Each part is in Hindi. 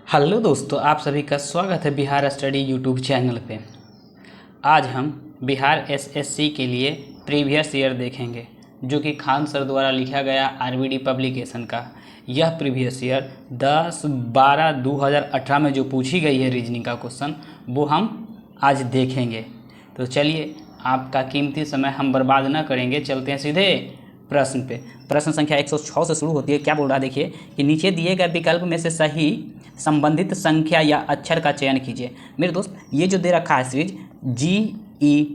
हेलो दोस्तों, आप सभी का स्वागत है बिहार स्टडी यूट्यूब चैनल पे। आज हम बिहार एसएससी के लिए प्रीवियस ईयर देखेंगे, जो कि खान सर द्वारा लिखा गया आरबीडी पब्लिकेशन का। यह प्रीवियस ईयर 10/12/2018 में जो पूछी गई है रीजनिंग का क्वेश्चन, वो हम आज देखेंगे। तो चलिए, आपका कीमती समय हम बर्बाद न करेंगे, चलते हैं सीधे प्रश्न पे। प्रश्न संख्या 106 से शुरू होती है। क्या बोल रहा है देखिए कि नीचे दिए गए विकल्प में से सही संबंधित संख्या या अक्षर का चयन कीजिए। मेरे दोस्त, ये जो दे रखा है सीरीज GE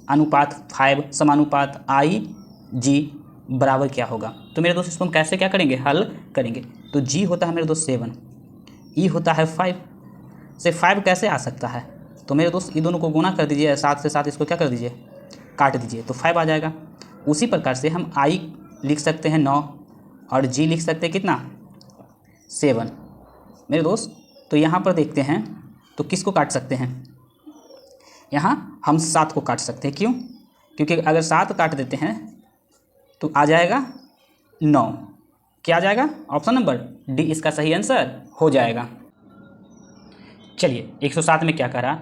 अनुपात 5 समानुपात IG बराबर क्या होगा, तो मेरे दोस्त इसको हम कैसे क्या करेंगे, हल करेंगे। तो G होता है मेरे दोस्त 7, E होता है 5 से 5 कैसे आ सकता है, तो मेरे दोस्त ये दोनों को गुना कर दीजिए, 7 से 7 इसको क्या कर दीजिए, काट दीजिए, तो 5 आ जाएगा। उसी प्रकार से हम I लिख सकते हैं 9 और G लिख सकते हैं कितना, 7 मेरे दोस्त। तो यहाँ पर देखते हैं तो किसको काट सकते हैं, यहाँ हम 7 को काट सकते हैं। क्यों? क्योंकि अगर 7 काट देते हैं तो आ जाएगा 9। क्या आ जाएगा, ऑप्शन नंबर डी इसका सही आंसर हो जाएगा। चलिए, 107 में क्या कह रहा,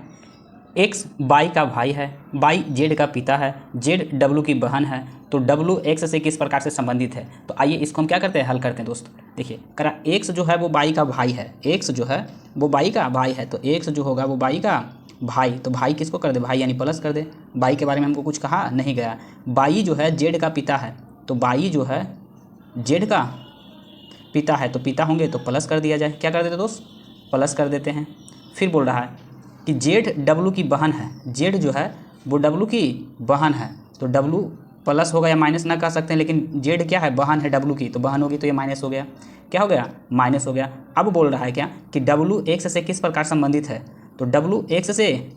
एक्स वाई का भाई है, वाई जेड का पिता है, जेड डब्लू की बहन है, तो डब्लू एक्स से किस प्रकार से संबंधित है। तो आइए इसको हम क्या करते हैं, हल करते हैं दोस्त। देखिए करा, एक्स जो है वो वाई का भाई है, एक्स जो है वो वाई का भाई है, तो एक्स जो होगा वो वाई का भाई, तो भाई किसको कर दे, भाई यानी प्लस कर दे। वाई के बारे में हमको कुछ कहा नहीं गया। वाई जो है जेड का पिता है, तो वाई जो है जेड का पिता है, तो पिता होंगे तो प्लस कर दिया जाए। क्या कर देते दोस्त, प्लस कर देते हैं। फिर बोल रहा है कि जेड डब्लू की बहन है, जेड जो है वो डब्लू की बहन है, तो डब्लू प्लस होगा या माइनस ना कह सकते हैं, लेकिन जेड क्या है, बहन है डब्लू की, तो बहन होगी तो ये माइनस हो गया। क्या हो गया, माइनस हो गया। अब बोल रहा है क्या कि डब्लू एक्स से किस प्रकार संबंधित है, तो डब्लू एक्स से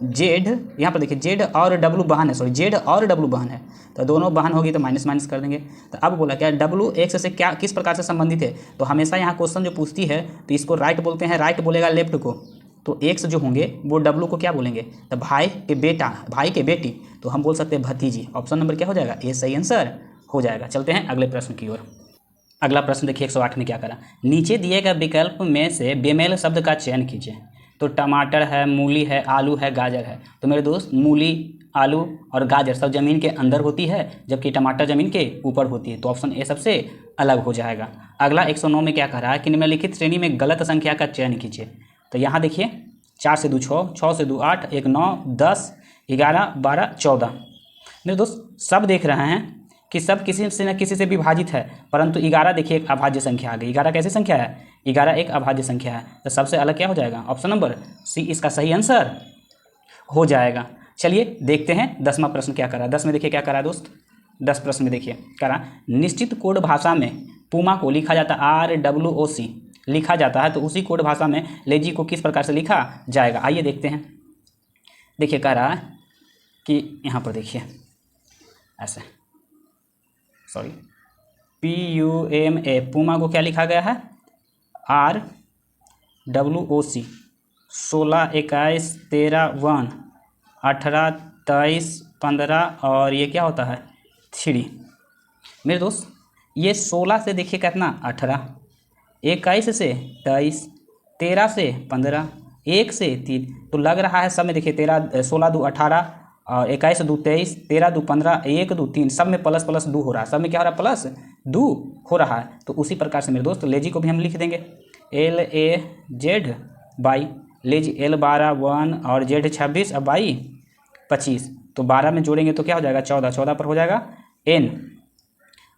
जेड, यहाँ पर देखिए जेड और डब्लू बहन है, सॉरी जेड और डब्लू बहन है, तो दोनों बहन होगी तो माइनस माइनस कर देंगे। तो अब बोला क्या डब्लू एक्स से क्या किस प्रकार से संबंधित है, तो हमेशा यहाँ क्वेश्चन जो पूछती है तो इसको राइट बोलते हैं, राइट बोलेगा लेफ्ट को, तो एक्स जो होंगे वो डब्लू को क्या बोलेंगे, तो भाई के बेटा, भाई के बेटी, तो हम बोल सकते हैं भतीजी। ऑप्शन नंबर क्या हो जाएगा, ए सही आंसर हो जाएगा। चलते हैं अगले प्रश्न की ओर। अगला प्रश्न देखिए 108 में क्या करा, नीचे दिए गए विकल्प में से बेमेल शब्द का चयन कीजिए। तो टमाटर है, मूली है, आलू है, गाजर है, तो मेरे दोस्त मूली, आलू और गाजर सब ज़मीन के अंदर होती है, जबकि टमाटर ज़मीन के ऊपर होती है, तो ऑप्शन ए सबसे अलग हो जाएगा। अगला 109 में क्या कह रहा है कि निम्नलिखित श्रेणी में गलत संख्या का चयन कीजिए। तो यहाँ देखिए 4 से 2 6, 6 से 2 8, 1 9, 10 11 12 14। मेरे दोस्त सब देख रहे हैं कि सब किसी से न किसी से विभाजित है, परंतु 11 देखिए एक अभाज्य संख्या आ गई। 11 कैसी संख्या है, 11 एक अभाज्य संख्या है, तो सबसे अलग क्या हो जाएगा, ऑप्शन नंबर सी इसका सही आंसर हो जाएगा। चलिए देखते हैं 10वां प्रश्न क्या करा। 10 में देखिए क्या करा दोस्त, 10 प्रश्न में देखिए करा, निश्चित कोड भाषा में पूमा को लिखा जाता है RWOC लिखा जाता है, तो उसी कोड भाषा में लेजी को किस प्रकार से लिखा जाएगा। आइए देखते हैं। देखिए कह रहा है कि यहाँ पर देखिए ऐसे, सॉरी PUMA, पूमा को क्या लिखा गया है, RWOC 16 21 13 1 18 23 15 और ये क्या होता है 3। मेरे दोस्त ये 16 से देखिए कितना 18, 21 से 23, 13 से 15, 1 से 3, तो लग रहा है सब में देखिए 13 16 2 18 और 21 2 23, 13 2 15, 1 2 3, सब में प्लस प्लस 2 हो रहा है, सब में क्या हो रहा है, प्लस 2 हो रहा है। तो उसी प्रकार से मेरे दोस्त लेजी को भी हम लिख देंगे LAZ बाई लेजी L 12 1 और Z 26 और बाई 25, तो 12 में जोड़ेंगे तो क्या हो जाएगा 14, 14 पर हो जाएगा N,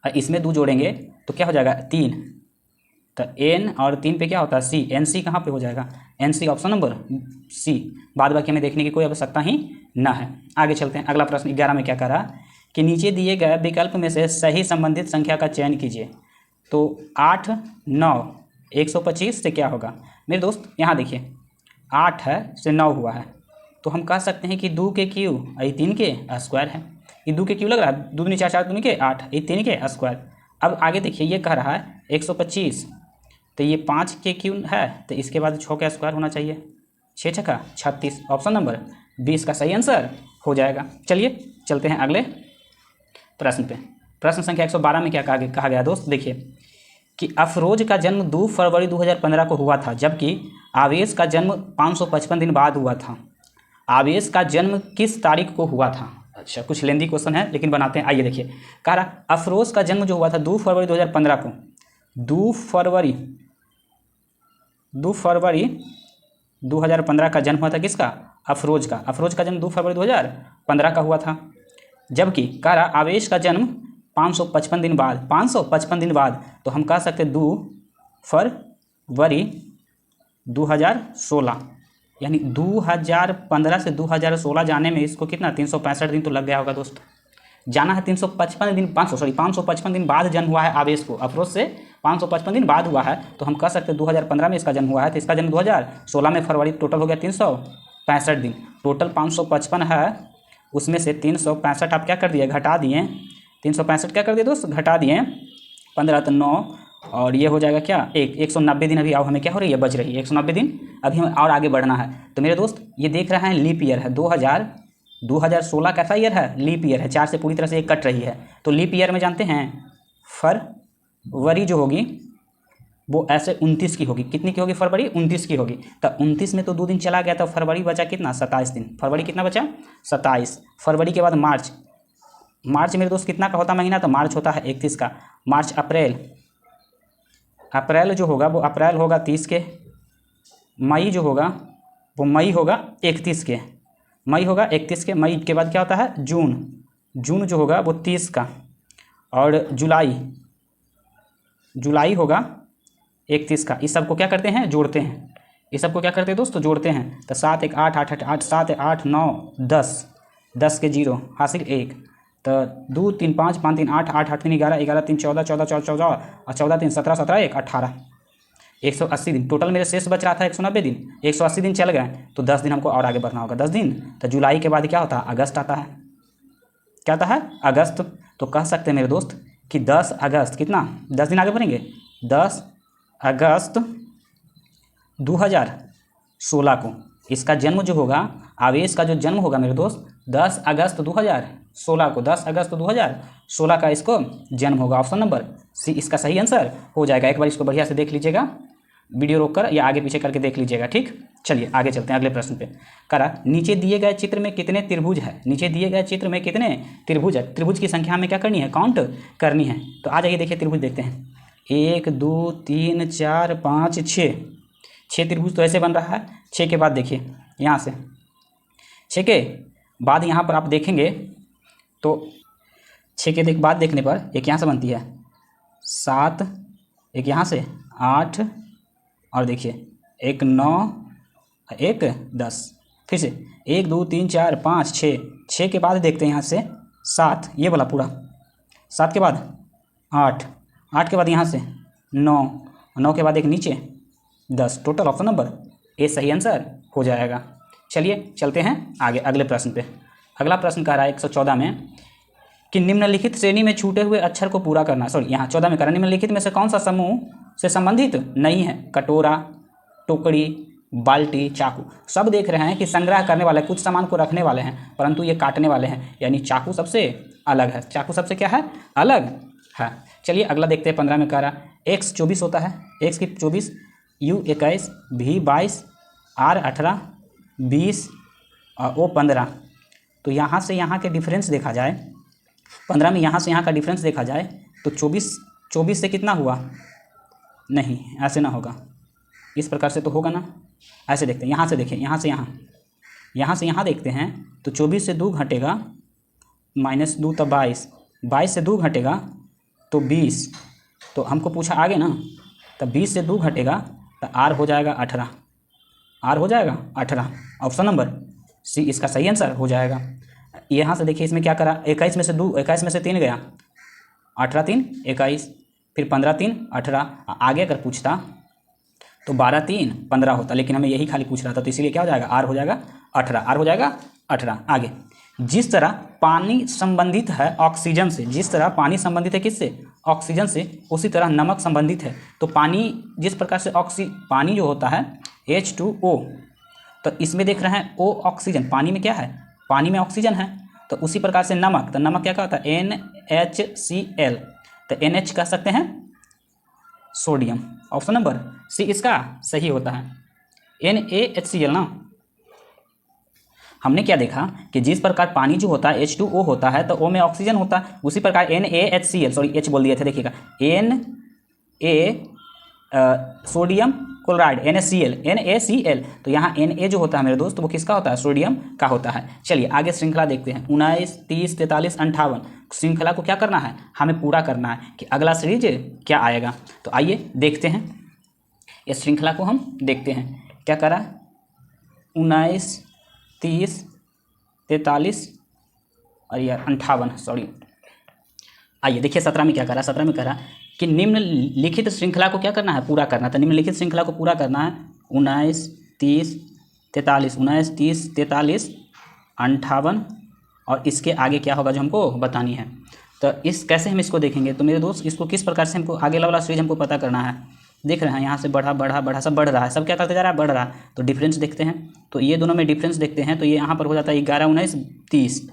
और इसमें 2 जोड़ेंगे तो क्या हो जाएगा 3, तो N और 3 पे क्या होता है C, NC कहाँ पे हो जाएगा, NC ऑप्शन नंबर C। बाद बाकी हमें देखने की कोई आवश्यकता ही ना है। आगे चलते हैं। अगला प्रश्न 11 में क्या कह रहा कि नीचे दिए गए विकल्प में से सही संबंधित संख्या का चयन कीजिए। तो 8 9 125 से क्या होगा, मेरे दोस्त यहाँ देखिए 8 है से 9 हुआ है, तो हम कह सकते हैं कि 2 के क्यू, ये 3 के स्क्वायर है, ये 2 के क्यू लग रहा है, 2 दूनी 4 4 दूनी के 8, ये 3 के स्क्वायर। अब आगे देखिए ये कह रहा है 125, तो ये 5 के क्यू है, तो इसके बाद 6 का स्क्वायर होना चाहिए, 6 छक्का 36, ऑप्शन नंबर 20 का सही आंसर हो जाएगा। चलिए चलते हैं अगले प्रश्न पे। प्रश्न संख्या 112 में क्या कहा गया दोस्त, देखिए कि अफरोज का जन्म 2 फरवरी 2015 को हुआ था, जबकि आवेश का जन्म 555 दिन बाद हुआ था। आवेश का जन्म किस तारीख को हुआ था? अच्छा, कुछ लेंदी क्वेश्चन है लेकिन बनाते हैं। आइए देखिए, कह रहा अफरोज का जन्म जो हुआ था 2 फरवरी 2015 को, 2 फरवरी 2015 का जन्म हुआ था किसका? अफरोज का। अफरोज का जन्म 2 फरवरी 2015 का हुआ था। जबकि कह रहा आवेश का जन्म 555 दिन बाद, 555 दिन बाद, तो हम कह सकते 2 फरवरी 2016, यानी 2015 से 2016 जाने में इसको कितना 365 दिन तो लग गया होगा दोस्त। जाना है 355 दिन, 555 दिन बाद जन्म हुआ है आवेश को, अफरोज से 555 दिन बाद हुआ है, तो हम कह सकते 2015 में इसका जन्म हुआ है, तो इसका जन्म 2016 में फरवरी, टोटल हो गया 365 दिन। टोटल 555 है, उसमें से 365 आप क्या कर दिए, घटा दिए। 365 क्या कर दिए दोस्त, घटा दिए 15 तो 9, और ये हो जाएगा क्या 190 दिन। अभी अब हमें क्या हो रही है, बच रही है 190 दिन। अभी हमें और आगे बढ़ना है। तो मेरे दोस्त ये देख रहे हैं लीप ईयर है 2016 कैसा ईयर है, लीप ईयर है, 4 से पूरी तरह से एक कट रही है। तो लीप ईयर में जानते हैं फरवरी जो होगी वो ऐसे 29 की होगी। कितनी की होगी फरवरी, 29 की होगी। तो 29 में तो 2 दिन चला गया, तो फरवरी बचा कितना, 27 दिन। फरवरी कितना बचा, 27। फरवरी के बाद मार्च, मार्च मेरे दोस्त कितना का होता महीना, तो मार्च होता है 31 का। मार्च अप्रैल, अप्रैल जो होगा वो अप्रैल होगा 30 के। मई जो होगा वो मई होगा 31 के, मई होगा 31 के। मई के बाद क्या होता है, जून, जून जो होगा वो 30 का। और जुलाई, जुलाई होगा 31 का। इस सब को क्या करते हैं, जोड़ते हैं। इस सब को क्या करते हैं दोस्तों, जोड़ते हैं। तो 7 1 8 8 8 7 8 9 10, 10 के 0 हासिल 1, तो 2 3 5 5 3 8 8 8 3 11 11 3 14 14 14 14 और 14 3 17 17 1 18, 180 दिन। टोटल मेरे शेष बच रहा था 190 दिन, 180 दिन चल गए, तो 10 दिन हमको और आगे बढ़ना होगा, 10 दिन। तो जुलाई के बाद क्या होता है, अगस्त आता है। क्या आता है, अगस्त। तो कह सकते हैं मेरे दोस्त कि 10 अगस्त कितना, 10 दिन आगे बढ़ेंगे, 10 अगस्त 2016 को इसका जन्म जो होगा, आवेश का जो जन्म होगा मेरे दोस्त 10 अगस्त 2016 को, 10 अगस्त 2016 का इसको जन्म होगा। ऑप्शन नंबर सी इसका सही आंसर हो जाएगा। एक बार इसको बढ़िया से देख लीजिएगा, वीडियो रोककर या आगे पीछे करके देख लीजिएगा, ठीक। चलिए आगे चलते हैं अगले प्रश्न पे। करा नीचे दिए गए चित्र में कितने त्रिभुज है, नीचे दिए गए चित्र में कितने त्रिभुज है, त्रिभुज की संख्या में क्या करनी है, काउंट करनी है। तो आ जाइए देखिए त्रिभुज देखते हैं, 1 2 3 4 5 6, 6 त्रिभुज तो ऐसे बन रहा है। 6 के बाद देखिए यहाँ से, 6 के बाद यहाँ पर आप देखेंगे तो 6 के बाद देखने पर एक यहाँ से बनती है 7, एक यहाँ से 8, और देखिए एक 9, एक 10, फिर से 1 2 3 4 5 6, 6 के बाद देखते हैं यहाँ से 7, ये वाला पूरा 7 के बाद 8, 8 के बाद यहाँ से 9, 9 के बाद एक नीचे 10, टोटल ऑप्शन नंबर ए सही आंसर हो जाएगा। चलिए चलते हैं आगे अगले प्रश्न पे। अगला प्रश्न कह रहा है 114 में कि निम्नलिखित श्रेणी में छूटे हुए अक्षर को पूरा करना, सॉरी यहाँ 14 में कह रहा है निम्नलिखित में से कौन सा समूह से संबंधित नहीं है, कटोरा, टोकरी, बाल्टी, चाकू। सब देख रहे हैं कि संग्रह करने वाले, कुछ सामान को रखने वाले हैं, परंतु ये काटने वाले हैं, यानी चाकू सबसे अलग है। चाकू सबसे क्या है, अलग है। चलिए अगला देखते हैं 15 में कह रहा x 24 होता है, x की 24, u 21, v 22, r 18, 20 और o 15। तो यहाँ से यहाँ के डिफरेंस देखा जाए, 15 में यहाँ से यहाँ का डिफरेंस देखा जाए तो 24 से कितना हुआ, नहीं ऐसे ना होगा, इस प्रकार से तो होगा ना। ऐसे देखते हैं, यहाँ से देखिए, यहाँ से यहाँ, यहाँ से यहाँ देखते हैं तो 24 से 2 घटेगा -2 तो 22, 22 से 2 घटेगा तो 20। तो हमको पूछा आगे ना, तो 20 से 2 घटेगा तो r हो जाएगा 18, r हो जाएगा 18। ऑप्शन नंबर सी इसका सही आंसर हो जाएगा। यहाँ से देखिए इसमें क्या करा, 21 में से 2, 21 में से 3 गया, 18 3 21, फिर 15 3 18। आगे अगर पूछता तो 12 3 15 होता, लेकिन हमें यही खाली पूछ रहा था, तो इसीलिए क्या हो जाएगा, आर हो जाएगा 18, आर हो जाएगा 18। आगे जिस तरह पानी संबंधित है ऑक्सीजन से, जिस तरह पानी संबंधित है किससे, ऑक्सीजन से, उसी तरह नमक संबंधित है। तो पानी जिस प्रकार से पानी जो होता है H2O, तो इसमें देख रहे हैं O ऑक्सीजन, पानी में क्या है, पानी में ऑक्सीजन है। तो उसी प्रकार से नमक, तो नमक क्या होता है NaCl, तो NH कह सकते हैं सोडियम। ऑप्शन नंबर सी इसका सही होता है। NaHCl ना, हमने क्या देखा कि जिस प्रकार पानी जो होता है H2O होता है तो O में ऑक्सीजन होता है, उसी प्रकार NaHCl, सॉरी H बोल दिए थे, देखिएगा सोडियम क्लोराइड NaCl, तो यहाँ Na जो होता है मेरे दोस्त वो किसका होता है, सोडियम का होता है। चलिए आगे श्रृंखला देखते हैं। 19, 30, 43, 58 श्रृंखला को क्या करना है, हमें पूरा करना है कि अगला सीरीज क्या आएगा। तो आइए देखते हैं इस श्रृंखला को, हम देखते हैं क्या करा। 19, 30, 43 और यार 58, सॉरी। आइए देखिए 17 में क्या करा। 17 में करा कि निम्नलिखित श्रृंखला को क्या करना है, पूरा करना। तो निम्नलिखित श्रृंखला को पूरा करना है 19, 30, 43, 19, 30, 43, 58 और इसके आगे क्या होगा जो हमको बतानी है। तो इस कैसे हम इसको देखेंगे, तो मेरे दोस्त इसको किस प्रकार से हमको आगे वाला सीरीज हमको पता करना है। देख रहे हैं यहाँ से बढ़ा बढ़ा बढ़ा सब बढ़ रहा है, सब क्या करते जा रहा है, बढ़ रहा है। तो डिफरेंस देखते हैं, तो ये दोनों में डिफरेंस देखते हैं, तो ये यहाँ पर हो जाता है 11, 19, 30।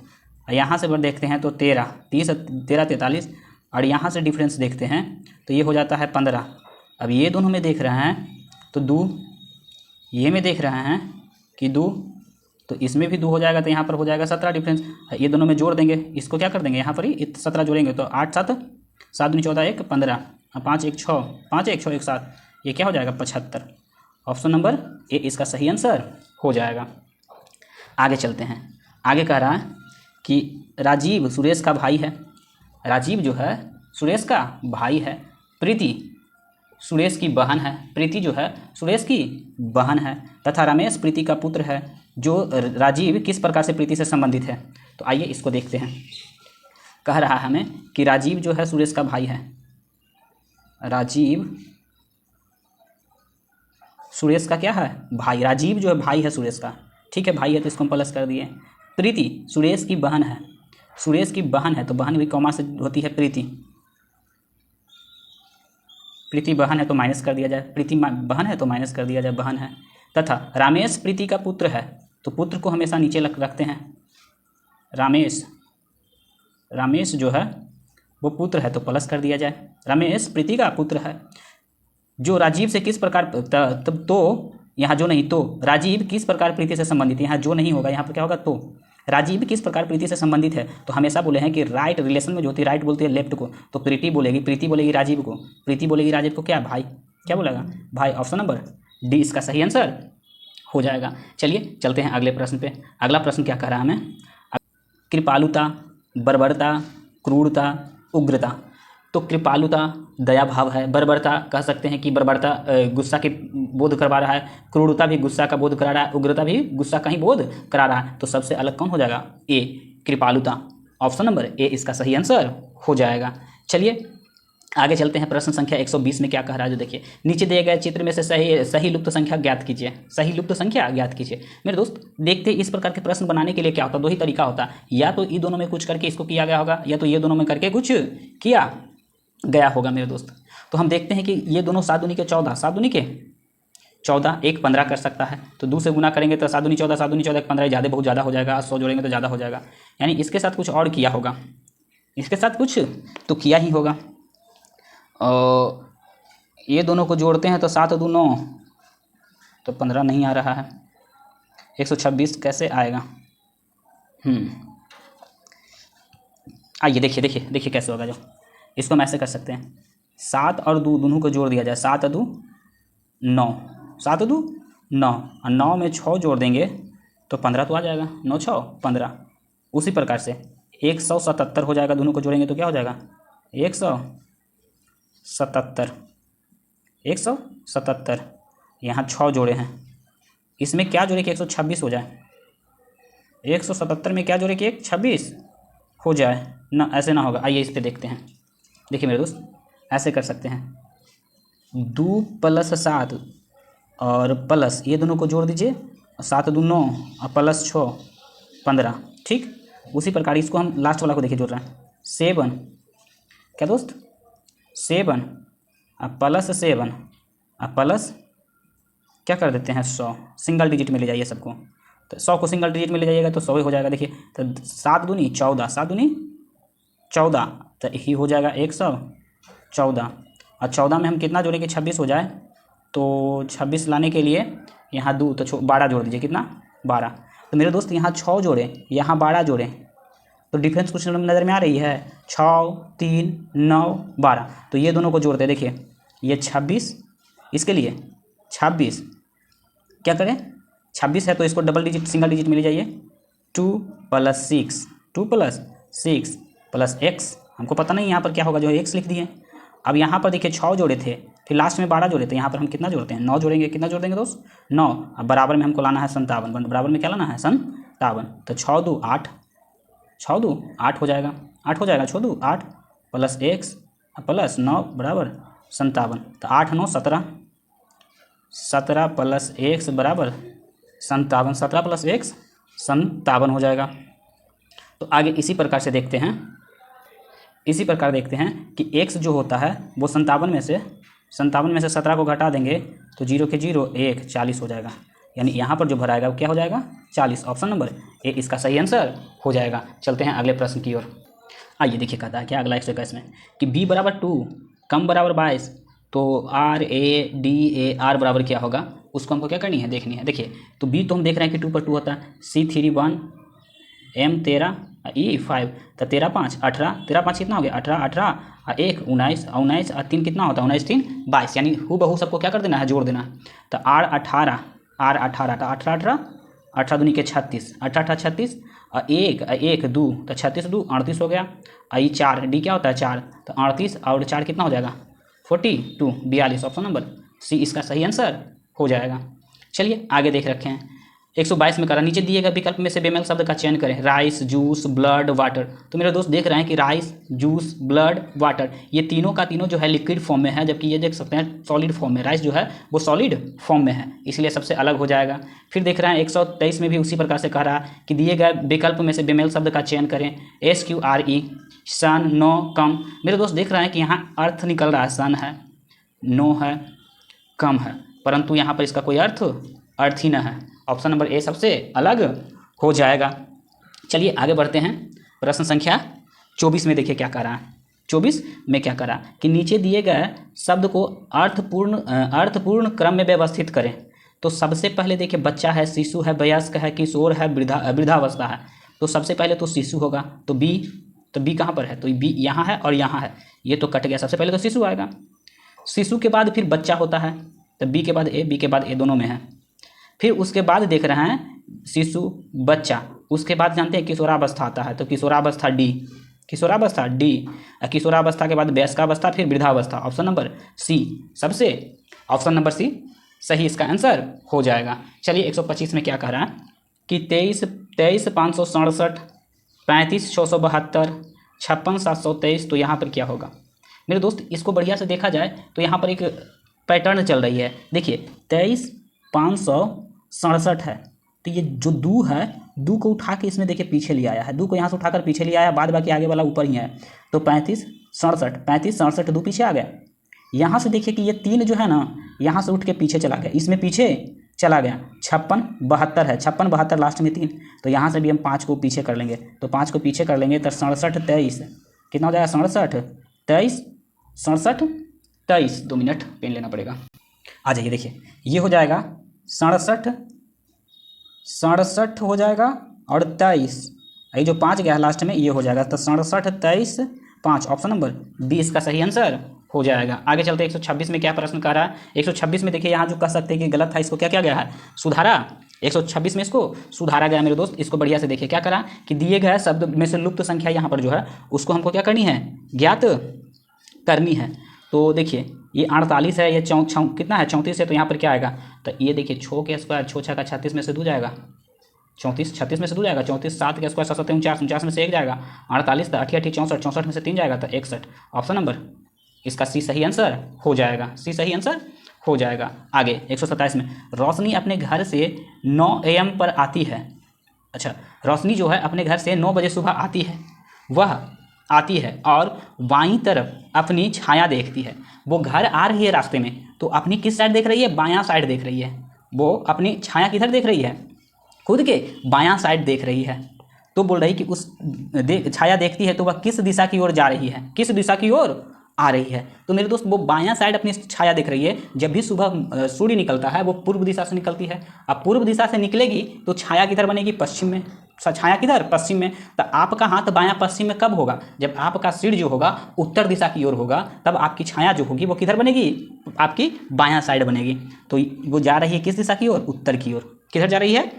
यहाँ से देखते हैं तो 13, 30, 13, 43 और यहाँ से डिफरेंस देखते हैं तो ये हो जाता है 15। अब ये दोनों में देख रहे हैं तो 2, ये में देख रहे हैं कि 2, तो इसमें भी 2 हो जाएगा, तो यहाँ पर हो जाएगा 17 डिफरेंस। ये दोनों में जोड़ देंगे, इसको क्या कर देंगे, यहाँ पर ही 17 जोड़ेंगे तो 8, 7, 7 दूनी 14, 1, 15, 5, 1, 6, 5, 1, 6, 1, 7, ये क्या हो जाएगा 75। ऑप्शन नंबर ए इसका सही आंसर हो जाएगा। आगे चलते हैं। आगे कह रहा है कि राजीव सुरेश का भाई है। राजीव जो है सुरेश का भाई है। प्रीति सुरेश की बहन है। प्रीति जो है सुरेश की बहन है तथा रमेश प्रीति का पुत्र है। जो राजीव किस प्रकार से प्रीति से संबंधित है। तो आइए इसको देखते हैं। कह रहा है हमें कि राजीव जो है सुरेश का भाई है। राजीव सुरेश का क्या है, भाई। राजीव जो है भाई है सुरेश का, ठीक है, भाई है तो इसको हम प्लस कर दिए। प्रीति सुरेश की बहन है। सुरेश की बहन है तो बहन भी कॉमा से होती है प्रीति। प्रीति बहन है तो माइनस कर दिया जाए, प्रीति बहन है तो माइनस कर दिया जाए, बहन है। तथा रामेश प्रीति का पुत्र है, तो पुत्र को हमेशा नीचे रखते हैं। रामेश जो है वो पुत्र है तो प्लस कर दिया जाए। रमेश प्रीति का पुत्र है। जो राजीव से किस प्रकार, तब तो यहाँ जो नहीं, तो राजीव किस प्रकार प्रीति से संबंधित है, यहाँ जो नहीं होगा, यहाँ पर क्या होगा, तो राजीव किस प्रकार प्रीति से संबंधित है। तो हमेशा बोले हैं कि राइट रिलेशन में जो होती है, राइट बोलती है लेफ्ट को, तो प्रीति बोलेगी राजीव को, प्रीति बोलेगी राजीव को क्या, भाई। क्या बोलेगा, भाई। ऑप्शन नंबर डी इसका सही आंसर हो जाएगा। चलिए चलते हैं अगले प्रश्न पे। अगला प्रश्न क्या कह रहा है हमें, कृपालुता, बर्बरता, क्रूरता, उग्रता। तो कृपालुता दया भाव है, बर्बरता कह सकते हैं कि बर्बरता गुस्सा की बोध करवा रहा है, क्रूरता भी गुस्सा का बोध करा रहा है, उग्रता भी गुस्सा का ही बोध करा रहा है। तो सबसे अलग कौन हो जाएगा, ए कृपालुता। ऑप्शन नंबर ए इसका सही आंसर हो जाएगा। चलिए आगे चलते हैं। प्रश्न संख्या 120 में क्या कह रहा है, जो देखिए, नीचे दिए गए चित्र में से सही लुप्त संख्या ज्ञात कीजिए। सही लुप्त संख्या ज्ञात कीजिए। मेरे दोस्त देखते इस प्रकार के प्रश्न बनाने के लिए क्या होता है, दो ही तरीका होता है, या तो ये दोनों में कुछ करके इसको किया गया होगा, या तो ये दोनों में करके कुछ किया गया होगा मेरे दोस्त। तो हम देखते हैं कि ये दोनों 7 दूनी के 14, 7 दूनी के 14, एक 15 कर सकता है, तो 2 से गुना करेंगे तो 7 दूनी 14, 7 दूनी 14, 15 ज़्यादा, बहुत ज़्यादा हो जाएगा। 100 जोड़ेंगे तो ज़्यादा हो जाएगा, यानी इसके साथ कुछ और किया होगा, इसके साथ कुछ तो किया ही होगा। और ये दोनों को जोड़ते हैं तो 7 दूनी 9, तो 15 नहीं आ रहा है। 126 कैसे आएगा। आइए देखिए कैसे होगा। जो इसको हम ऐसे कर सकते हैं, 7 और 2 दोनों को जोड़ दिया जाए, 7 2 9, 7 2 9 और 9 में 6 जोड़ देंगे तो 15 तो आ जाएगा, 9 6 15। उसी प्रकार से 177 हो जाएगा, दोनों को जोड़ेंगे तो क्या हो जाएगा, 177। यहाँ 6 जोड़े हैं, इसमें क्या जोड़े कि 126 हो जाए। 177 में क्या जोड़े कि 126 हो जाए ना, ऐसे ना होगा। आइए इस पर देखते हैं। देखिए मेरे दोस्त ऐसे कर सकते हैं, 2 + 7 और प्लस ये दोनों को जोड़ दीजिए, 7 2 9 और प्लस 6 15। ठीक, उसी प्रकार इसको हम लास्ट वाला को देखिए जोड़ रहे हैं, 7 क्या दोस्त, 7 और प्लस 7 और प्लस क्या कर देते हैं 100, सिंगल डिजिट में ले जाइए सबको। तो 100 को सिंगल डिजिट में ले जाइएगा तो 100 ही हो जाएगा। देखिए तो 7 दूनी 14, 7 दूनी 14, तो ही हो जाएगा 114। और 14 में हम कितना जोड़े कि 26 हो जाए, तो 26 लाने के लिए यहाँ 2 तो 12 जोड़ दीजिए, कितना 12। तो मेरे दोस्त यहाँ 6 जोड़े, यहाँ 12 जोड़े, तो डिफरेंस कुछ नज़र में आ रही है, 6 3 9 12। तो ये दोनों को जोड़ते हैं, देखिए ये 26, इसके लिए 26 क्या करें, 26 है तो इसको डबल डिजिट सिंगल डिजिट में ले जाइए, 2 + 6, 2 + 6 + x, हमको पता नहीं यहाँ पर क्या होगा जो है x लिख दिए। अब यहाँ पर देखिए 6 जोड़े थे, फिर लास्ट में 12 जोड़े थे, यहाँ पर हम कितना जोड़ते हैं, 9 जोड़ेंगे, कितना जोड़ देंगे दोस्त 9। अब बराबर में हमको लाना है 57, बराबर में क्या लाना है 57, तो 6 2 8, 6 2 8 हो जाएगा, 8 हो जाएगा, 6 2 8 + x + 9 बराबर 57, तो 8 9 17, 17 + x बराबर 57, 17 + x 57 हो जाएगा। तो आगे इसी प्रकार से देखते हैं, इसी प्रकार देखते हैं कि x जो होता है वो 57 में से 17 को घटा देंगे तो 0 के 0 1 40 हो जाएगा, यानी यहाँ पर जो भराएगा वो क्या हो जाएगा 40। ऑप्शन नंबर ए इसका सही आंसर हो जाएगा। चलते हैं अगले प्रश्न की ओर। आइए देखिए कहता है क्या अगला 121 में कि b = 2 कम बराबर 22, तो RADAR बराबर क्या होगा, उसको हमको क्या करनी है, देखनी है। देखिए तो b तो हम देख रहे हैं कि 2 पर 2 होता है, C3 1 M 13 E 5, तो 13 5 18, 13 5 कितना हो गया 18, 18 और 1 19, 19 और 3 कितना होता है 19 3 22, यानी हूबहू सबको क्या कर देना है, जोड़ देना। तो R 18 तो 18 18 दूनी के 36, 18 36 और 1 2, तो 36 2 38 हो गया। आई 4 D क्या होता है 4, तो 38 और 4 कितना हो जाएगा 42 42। ऑप्शन नंबर सी इसका सही आंसर हो जाएगा। चलिए आगे देख रखे हैं 122 में करा, नीचे दिए गए विकल्प में से बेमेल शब्द का चयन करें, राइस जूस ब्लड वाटर। तो मेरे दोस्त देख रहे हैं कि राइस जूस ब्लड वाटर ये तीनों का तीनों जो है लिक्विड फॉर्म में है, जबकि ये देख सकते हैं सॉलिड फॉर्म में, राइस जो है वो सॉलिड फॉर्म में है, इसलिए सबसे अलग हो जाएगा। फिर देख रहे हैं 123 में भी उसी प्रकार से कह रहा है कि दिए गए विकल्प में से बेमेल शब्द का चयन करें, SQRE सन नो कम। मेरे दोस्त देख रहे हैं कि यहाँ अर्थ निकल रहा है, सन है, नो है, कम है, परंतु यहाँ पर इसका कोई अर्थ ही न है। ऑप्शन नंबर ए सबसे अलग हो जाएगा। चलिए आगे बढ़ते हैं, प्रश्न संख्या 24 में देखिए क्या कह रहा है। 24 में क्या करा कि नीचे दिए गए शब्द को अर्थपूर्ण क्रम में व्यवस्थित करें। तो सबसे पहले देखिए बच्चा है, शिशु है, वयस्क है, किशोर है, वृद्धावस्था है। तो सबसे पहले तो शिशु होगा, तो बी कहाँ पर है, तो बी यहाँ है और यहाँ है, ये तो कट गया, सबसे पहले तो शिशु आएगा। शिशु के बाद फिर बच्चा होता है, तो बी के बाद ए दोनों में है। फिर उसके बाद देख रहे हैं शिशु बच्चा, उसके बाद जानते हैं किशोरावस्था आता है, तो किशोरावस्था डी, किशोरावस्था के बाद वयस्कावस्था, फिर वृद्धावस्था। ऑप्शन नंबर सी सबसे, ऑप्शन नंबर सी सही इसका आंसर हो जाएगा। चलिए 125 में क्या कह रहा है कि 23 567, 35 672, 56 723। तो यहाँ पर क्या होगा मेरे दोस्त, इसको बढ़िया से देखा जाए तो यहाँ पर एक पैटर्न चल रही है। देखिए 23 567 है, तो ये जो दू है, दू को उठा के इसमें देखिए पीछे ले आया है, दू को यहाँ से उठाकर पीछे ले आया, बाद बाकी आगे वाला ऊपर ही है। तो 35 67 दू पीछे आ गया। यहाँ से देखिए कि ये 3 जो है ना, यहाँ से उठ के पीछे चला गया, इसमें पीछे चला गया। 56 72 है, 56 72 लास्ट में 3, तो यहाँ से भी हम 5 को पीछे कर लेंगे, तो 5 को पीछे कर लेंगे तो 67 23 कितना हो जाएगा, 67 23 67 23। 2 मिनट पेन लेना पड़ेगा। आ जाइए देखिए ये हो जाएगा 67 हो जाएगा और 23, ये जो 5 गया लास्ट में ये हो जाएगा, तो 67 23 5। ऑप्शन नंबर बी इसका सही आंसर हो जाएगा। आगे चलते 126 में क्या प्रश्न कर रहा है। 126 में देखिए यहाँ जो कह सकते हैं कि गलत था, इसको क्या किया गया है, सुधारा। 126 में इसको सुधारा गया मेरे दोस्त। इसको बढ़िया से देखिए क्या करा कि दिए गए शब्द में से लुप्त संख्या यहाँ पर जो है उसको हमको क्या करनी है, ज्ञात करनी है। तो देखिए ये 48 है, ये कितना है 34 है, तो यहाँ पर क्या आएगा, तो ये देखिए 6 के स्क्वायर 6 6 का 36 में से 2 जाएगा, 34 36 में से 2 जाएगा, 34 7 के स्क्वायर 7 49 में से 1 जाएगा, 48 तो 88 64 64 में से 3 जाएगा, तो 61। ऑप्शन नंबर इसका सी सही आंसर हो जाएगा, सी सही आंसर हो जाएगा। आगे 127 में रोशनी अपने घर से 9 AM पर आती है। अच्छा, रोशनी जो है अपने घर से 9 बजे सुबह आती है, वह आती है और बाईं तरफ अपनी छाया देखती है। वो घर आ रही है रास्ते में, तो अपनी किस साइड देख रही है, बायां साइड देख रही है। वो अपनी छाया किधर देख रही है, खुद के बायां साइड देख रही है। तो बोल रही कि छाया देखती है तो वह किस दिशा की ओर जा रही है, किस दिशा की ओर आ रही है। तो मेरे दोस्त वो बायां साइड अपनी छाया दिख रही है। जब भी सुबह सूर्य निकलता है वो पूर्व दिशा से निकलती है। अब पूर्व दिशा से निकलेगी तो छाया किधर बनेगी? पश्चिम में। छाया किधर? पश्चिम में। तो आपका हाथ बायां पश्चिम में कब होगा? जब आपका सिर जो होगा उत्तर दिशा की ओर होगा, तब आपकी छाया जो होगी वो किधर बनेगी? आपकी बायां साइड बनेगी। तो वो जा रही है किस दिशा की ओर? उत्तर की ओर। किधर जा रही है?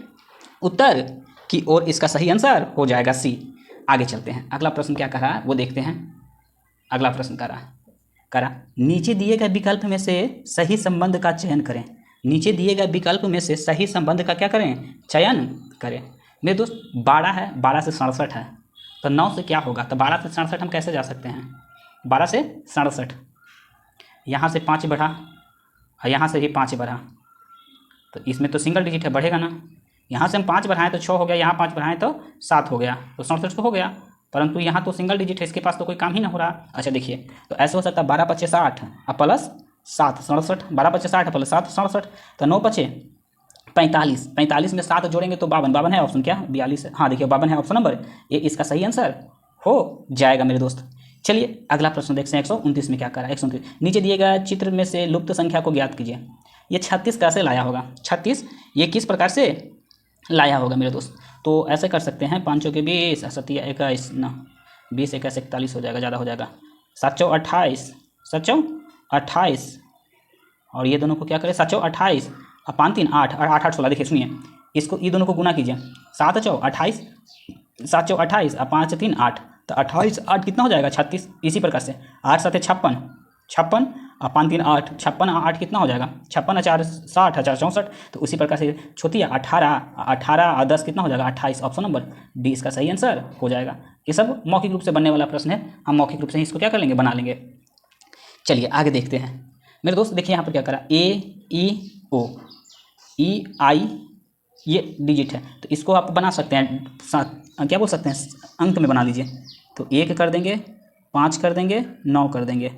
उत्तर की ओर। इसका सही आंसर हो जाएगा सी। आगे चलते हैं, अगला प्रश्न क्या कह रहा है वो देखते हैं। अगला प्रश्न करा नीचे दिए गए विकल्प में से सही संबंध का चयन करें। नीचे दिए गए विकल्प में से सही संबंध का क्या करें? चयन करें। मेरे दोस्त 12 है, 12 से 67 है, तो 9 से क्या होगा? तो 12 से 67 हम कैसे जा सकते हैं? 12 से 67, यहाँ से 5 बढ़ा और यहाँ से भी 5 बढ़ा, तो इसमें तो सिंगल डिजिट है, बढ़ेगा ना। यहाँ से हम 5 बढ़ाएं तो 6 हो गया, यहाँ 5 बढ़ाएं तो 7 हो गया, तो 67 तो हो गया। परंतु यहाँ तो सिंगल डिजिट है, इसके पास तो कोई काम ही ना हो रहा। अच्छा देखिए, तो ऐसे हो सकता है 12 पचे 60 और प्लस 7 67, 12 पचे 60 प्लस 7 67, तो 9 पचे 45, 45 में 7 जोड़ेंगे तो 52, 52 है ऑप्शन, क्या 42 है? हाँ देखिए 52 है ऑप्शन नंबर ये, इसका सही आंसर हो जाएगा मेरे दोस्त। चलिए अगला प्रश्न देखते हैं। 129 में क्या करा है? 129, नीचे दिए गए चित्र में से लुप्त संख्या को ज्ञात कीजिए। ये 36 कैसे लाया होगा? 36 ये किस प्रकार से लाया होगा मेरे दोस्त? तो ऐसे कर सकते हैं, 5 के 20, 7 21 ना, 20 21 41 हो जाएगा, ज़्यादा हो जाएगा। 7 28, 7 28, और ये दोनों को क्या करें? 7 28 और 5 3 8 और 8 8 16। देखिए सुनिए, इसको ये दोनों को गुना कीजिए। 7 चौ 28, 7 चौ 28 और 5 3 8, तो 28 8 कितना हो जाएगा? 36। इसी प्रकार से 8 7 56, 56 और 5 3 8, 56 और 8 कितना हो जाएगा? 56 4 60, 4 64। तो उसी प्रकार से छोटी 18 और 10 कितना हो जाएगा? 28। ऑप्शन नंबर डी इसका सही आंसर हो जाएगा। ये सब मौखिक रूप से बनने वाला प्रश्न है, हम मौखिक रूप से ही इसको क्या कर लेंगे? बना लेंगे। चलिए आगे देखते हैं मेरे दोस्त। देखिए यहाँ पर क्या करा, ए ई ओ, ई आई ये डिजिट है, तो इसको आप बना सकते हैं, क्या बोल सकते हैं, अंक में बना लीजिए। तो 1 कर देंगे, 5 कर देंगे, 9 कर देंगे,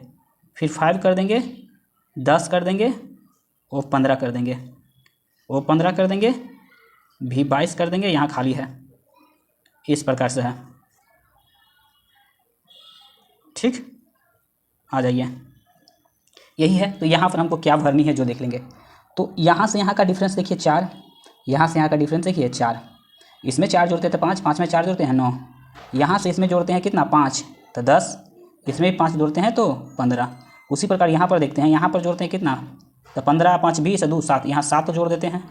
फिर 5 कर देंगे, 10 कर देंगे, और 15 कर देंगे, और 15 कर देंगे, भी 22 कर देंगे, यहाँ खाली है। इस प्रकार से है, ठीक। आ जाइए, यही है। तो यहाँ पर हमको क्या भरनी है जो देख लेंगे। तो यहाँ से यहाँ का डिफरेंस देखिए 4, यहाँ से यहाँ का डिफरेंस देखिए 4, इसमें 4 जोड़ते हैं तो 5, 5 में 4 जोड़ते हैं 9, यहाँ से इसमें जोड़ते हैं कितना? 5, तो 10, इसमें भी 5 जोड़ते हैं तो 15। उसी प्रकार यहाँ पर देखते हैं, यहाँ पर जोड़ते हैं कितना? तो 15 5 20 2 7, यहाँ 7 तो जोड़ देते हैं,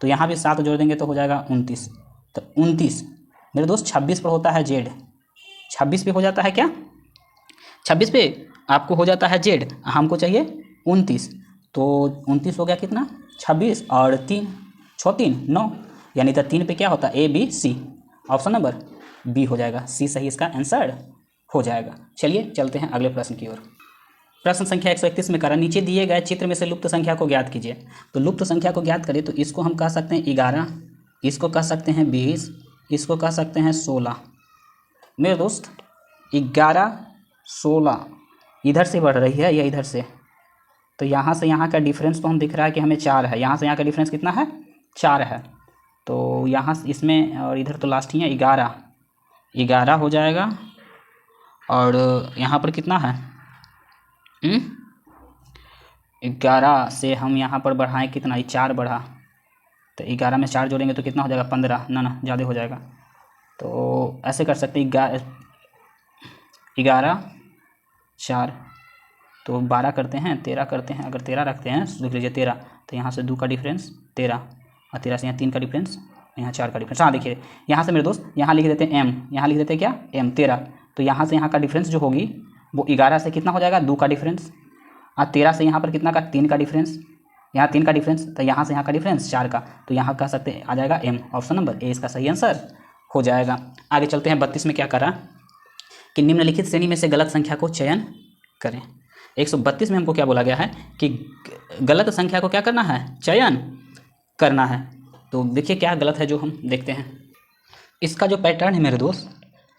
तो यहाँ भी 7 जोड़ देंगे तो हो जाएगा 29। तो 29 मेरे दोस्त 26 पर होता है जेड, 26 पे हो जाता है क्या? 26 पे आपको हो जाता है जेड, हमको चाहिए 29, तो 29 हो गया कितना? 26 और 3 6 3 9, यानी तो 3 पे क्या होता है? A B C, option number B हो जाएगा, सी सही इसका आंसर हो जाएगा। चलिए चलते हैं अगले प्रश्न की ओर। प्रश्न संख्या 131 में करा, नीचे दिए गए चित्र में से लुप्त संख्या को ज्ञात कीजिए। तो लुप्त संख्या को ज्ञात करें तो इसको हम कह सकते हैं 11, इसको कह सकते हैं 20, इसको कह सकते हैं 16। मेरे दोस्त 11 16 इधर से बढ़ रही है या इधर से, तो यहाँ से यहाँ का डिफरेंस तो हम दिख रहा है कि हमें 4 है, यहाँ से यहाँ का डिफरेंस कितना है? 4 है। तो यहाँ इसमें और इधर तो लास्ट ही है, 11 हो जाएगा। और यहाँ पर कितना है? 11 से हम यहाँ पर बढ़ाएं कितना? 4 बढ़ा, तो 11 में 4 जोड़ेंगे तो कितना हो जाएगा? 15, ना ज़्यादा हो जाएगा। तो ऐसे कर सकते हैं, 11 4, तो 12 करते हैं, 13 करते हैं। अगर 13 रखते हैं देख लीजिए 13, तो यहाँ से 2 का डिफरेंस 13, और 13 से यहाँ 3 का डिफरेंस, यहाँ 4 का डिफरेंस। हाँ देखिए यहाँ से मेरे दोस्त यहाँ लिख देते हैं m, यहाँ लिख देते हैं क्या? m 13, तो यहाँ से यहाँ का डिफरेंस जो होगी वो 11 से कितना हो जाएगा? 2 का डिफरेंस, और 13 से यहाँ पर कितना का? 3 का डिफरेंस, यहाँ 3 का डिफरेंस, तो यहाँ से यहाँ का डिफरेंस 4 का, तो यहाँ कह सकते हैं आ जाएगा m, ऑप्शन नंबर ए इसका सही आंसर हो जाएगा। आगे चलते हैं। 32 में क्या करा कि निम्नलिखित श्रेणी में से गलत संख्या को चयन करें। 132 में हमको क्या बोला गया है कि गलत संख्या को क्या करना है? चयन करना है। तो देखिए क्या गलत है जो हम देखते हैं। इसका जो पैटर्न है मेरे दोस्त,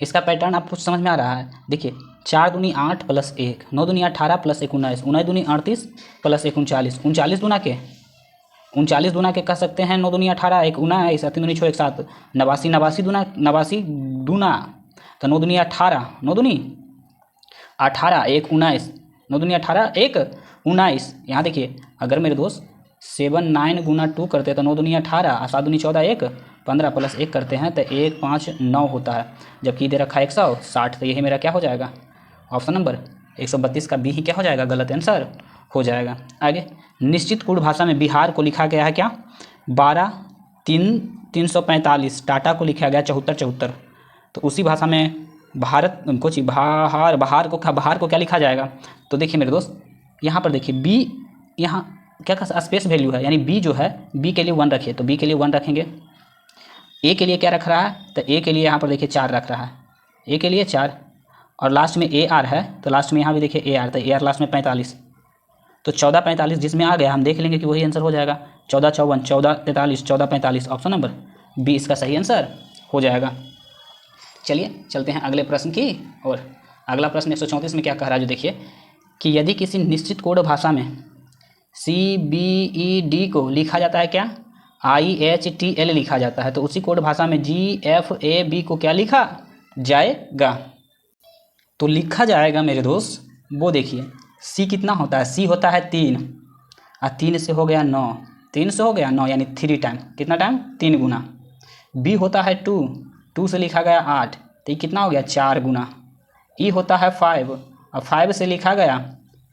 इसका पैटर्न आपको समझ में आ रहा है। देखिए 4 दूनी 8 प्लस 1, 9 दूनी 18 प्लस 1 19, 19 दूनी 38 प्लस 1 39, 39 दूना के 39 दूना के कह सकते हैं 9 दूनी 18, 1 19, 3 दूनी 6 1 7, 89 89 दूना 89 दूना, तो 9 दूनी 18, 9 दूनी 18, 1 19, 9 दूनी 18, 1 19। यहाँ देखिए अगर मेरे दोस्त 7 9 गुना 2 करते हैं तो 9 दूनी 18 और 7 दूनी 14, 1 15 प्लस 1 करते हैं तो 1 5 9 होता है, जबकि दे रखा है 160। तो यही मेरा क्या हो जाएगा, ऑप्शन नंबर 132 का बी ही क्या हो जाएगा, गलत आंसर हो जाएगा। आगे निश्चित कुल भाषा में बिहार को लिखा गया है क्या, 12 3 345। टाटा को लिखा गया 74 74। तो उसी भाषा में भारत कुछ बाहर को क्या लिखा जाएगा। तो देखिए मेरे दोस्त यहाँ पर देखिए बी, यहाँ क्या का स्पेस वैल्यू है, यानी बी जो है बी के लिए 1 रखिए, तो बी के लिए 1 रखेंगे। ए के लिए क्या रख रहा है, तो ए के लिए यहाँ पर देखिए 4 रख रहा है, ए के लिए 4, और लास्ट में ए आर है तो लास्ट में यहाँ भी देखिए ए आर, तो ए आर लास्ट में 45। तो 14 45 जिसमें आ गया हम देख लेंगे कि वही आंसर हो जाएगा। 14 54, 14 43, 14 45, ऑप्शन नंबर बी इसका सही आंसर हो जाएगा। चलिए चलते हैं अगले प्रश्न की और अगला प्रश्न 134 में क्या कह रहा है जो देखिए कि यदि किसी निश्चित कोड भाषा में CBED को लिखा जाता है क्या, IHTL लिखा जाता है, तो उसी कोड भाषा में GFAB को क्या लिखा जाएगा। तो लिखा जाएगा मेरे दोस्त वो देखिए C कितना होता है, C होता है 3 और 3 से हो गया 9, 3 से हो गया 9 यानी 3 टाइम, कितना टाइम 3 गुना। B होता है 2, 2 से लिखा गया 8 तो ये कितना हो गया 4 गुना। E होता है 5 और 5 से लिखा गया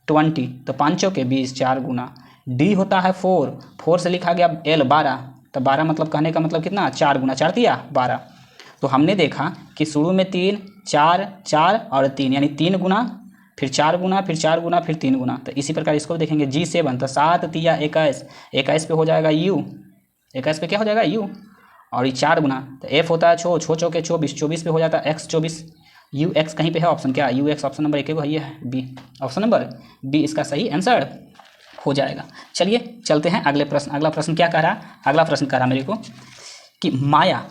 20 तो 5 चौके 20, 4 गुना। D होता है 4, 4 से लिखा गया L 12 तो 12 मतलब कहने का मतलब कितना 4 गुना, 4 दिया 12। तो हमने देखा कि शुरू में 3 4 4 और 3 यानी 3 गुना फिर 4 गुना फिर 4 गुना फिर 3 गुना। तो इसी प्रकार इसको देखेंगे G7 तो 7 तिया 21, 21 पे हो जाएगा U, 21 पे क्या हो जाएगा U, और ये 4 गुना। तो F होता है छो चौके 24, 24 पे हो जाता है X 24, UX कहीं पे है ऑप्शन क्या, UX ऑप्शन नंबर 1 वही है बी, ऑप्शन नंबर बी इसका सही आंसर हो जाएगा। चलिए चलते हैं अगले प्रश्न। अगला प्रश्न क्या कह रहा, अगला प्रश्न कह रहा मेरे को कि माया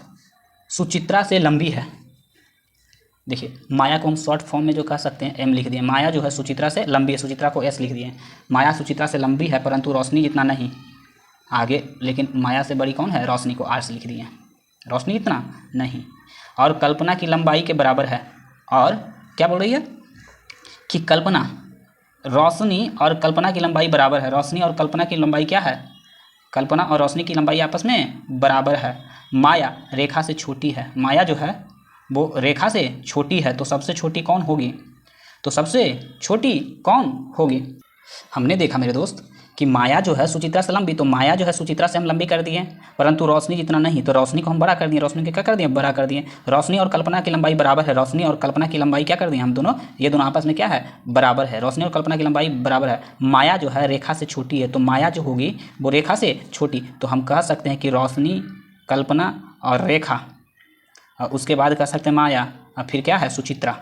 सुचित्रा से लंबी है। देखिए माया को हम शॉर्ट फॉर्म में जो कह सकते हैं M लिख दिए, माया जो है सुचित्रा से लंबी है, सुचित्रा को S लिख दिए। माया सुचित्रा से लंबी है परंतु रोशनी जितना नहीं आगे, लेकिन माया से बड़ी कौन है, रोशनी को R से लिख दिए, रोशनी इतना नहीं। और कल्पना की लंबाई के बराबर है, और क्या बोल रही है कि कल्पना रोशनी और कल्पना की लंबाई बराबर है। रोशनी और कल्पना की लंबाई क्या है, कल्पना और रोशनी की लंबाई आपस में बराबर है। माया रेखा से छोटी है, माया जो है वो रेखा से छोटी है, तो सबसे छोटी कौन होगी, तो सबसे छोटी कौन होगी। हमने देखा मेरे दोस्त कि माया जो है सुचित्रा से लंबी, तो माया जो है सुचित्रा से हम लंबी कर दिए, परंतु रोशनी जितना नहीं, तो रोशनी को हम बड़ा कर दिए, रोशनी को क्या कर दिए, बड़ा कर दिए। रोशनी और कल्पना की लंबाई बराबर है, रोशनी और कल्पना की लंबाई क्या कर दिए हम दोनों, ये दोनों आपस में क्या है, बराबर है। रोशनी और कल्पना की लंबाई बराबर है। माया जो है रेखा से छोटी है, तो माया जो होगी वो रेखा से छोटी, तो हम कह सकते हैं कि रोशनी, कल्पना और रेखा, और उसके बाद कह सकते हैं माया, और फिर क्या है सुचित्रा।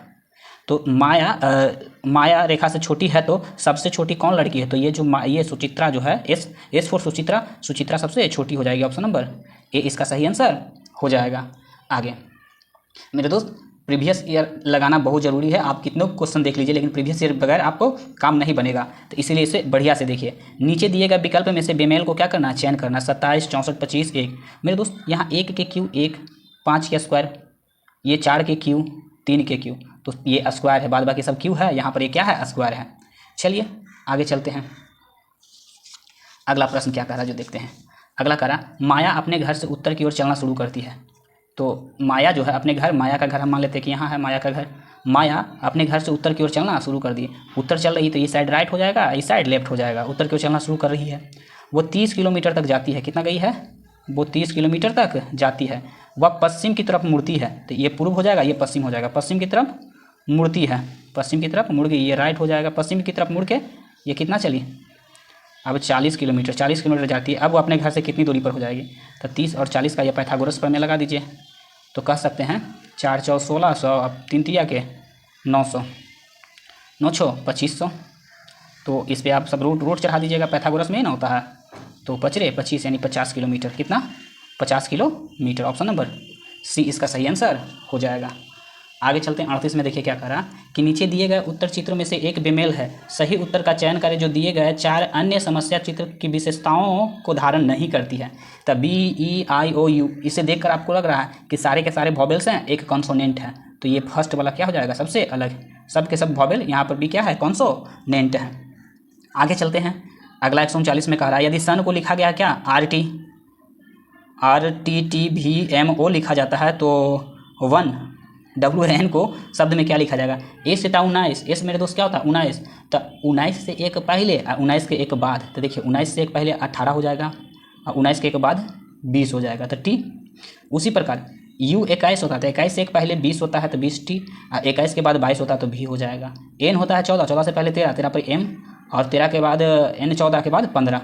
तो माया रेखा से छोटी है, तो सबसे छोटी कौन लड़की है, तो ये जो ये सुचित्रा जो है एस फॉर सुचित्रा, सुचित्रा सबसे छोटी हो जाएगी, ऑप्शन नंबर ए इसका सही आंसर हो जाएगा। आगे मेरे दोस्त प्रीवियस ईयर लगाना बहुत ज़रूरी है, आप कितने क्वेश्चन देख लीजिए लेकिन प्रीवियस ईयर बगैर आपको काम नहीं बनेगा, तो इसीलिए इसे बढ़िया से देखिए। नीचे दिए गए विकल्प में से बेमेल को क्या करना है, चयन करना। 27 64 25 1। मेरे दोस्त यहाँ 1 के क्यू 1, 5 के स्क्वायर, ये 4 के क्यू, 3 के क्यू, तो ये स्क्वायर है, बाद बाकी सब क्यू है, यहाँ पर ये क्या है, स्क्वायर है। चलिए आगे चलते हैं। अगला प्रश्न क्या कह रहा है जो देखते हैं। अगला कह रहा माया अपने घर से उत्तर की ओर चलना शुरू करती है। तो माया जो है अपने घर, माया का घर हम मान लेते हैं कि यहाँ है माया का घर, माया अपने घर से उत्तर की ओर चलना शुरू कर दी। उत्तर चल रही तो ये साइड राइट हो जाएगा, इस साइड लेफ्ट हो जाएगा। उत्तर की ओर चलना शुरू कर रही है, वो 30 किलोमीटर तक जाती है। कितना गई है, वो 30 किलोमीटर तक जाती है। वह पश्चिम की तरफ मुड़ती है, तो ये पूर्व हो जाएगा, ये पश्चिम हो जाएगा। पश्चिम की तरफ मुड़ती है, पश्चिम की तरफ मुड़ गई, ये राइट हो जाएगा। पश्चिम की तरफ मुड़ के ये कितना चली, अब 40 किलोमीटर जाती है। अब वो अपने घर से कितनी दूरी पर हो जाएगी, तो 30 और 40 का ये पाइथागोरस प्रमेय लगा दीजिए, तो कह सकते हैं 4 चौ 1600, अब 3 तिया के 900, 9 छो 2500। तो इस पर आप सब रूट चढ़ा दीजिएगा, पाइथागोरस में ही ना होता है, तो 25 यानी 50 किलोमीटर। कितना, 50 किलोमीटर। ऑप्शन नंबर सी इसका सही आंसर हो जाएगा। आगे चलते हैं 38 में। देखिए क्या कह रहा कि नीचे दिए गए उत्तर चित्रों में से एक बेमेल है, सही उत्तर का चयन करें जो दिए गए 4 अन्य समस्या चित्र की विशेषताओं को धारण नहीं करती है। तब B E I O U, इसे देखकर आपको लग रहा है कि सारे के सारे वॉवेल्स हैं, एक कॉन्सोनेंट है, तो ये फर्स्ट वाला क्या हो जाएगा, सबसे अलग, सब के सब वॉवेल, यहाँ पर भी क्या है, कॉन्सोनेंट है। आगे चलते हैं, अगला 139 में कह रहा है यदि सन को लिखा गया क्या, RTTVMO लिखा जाता है तो 1 WN को शब्द में क्या लिखा जाएगा, ए से था 19, एस मेरे दोस्त क्या होता है 19, तो 19 से एक पहले और 19 के एक बाद, तो देखिए 19 से एक पहले 18 हो जाएगा और 19 के एक बाद 20 हो जाएगा, तो T। उसी प्रकार U 21 होता है, तो 21 से एक पहले 20 होता है तो 20T, और 21 के बाद 22 होता है तो V हो जाएगा। N होता है 14, 14 से पहले 13, 13 पर M, और 13 के बाद N, 14 के बाद 15।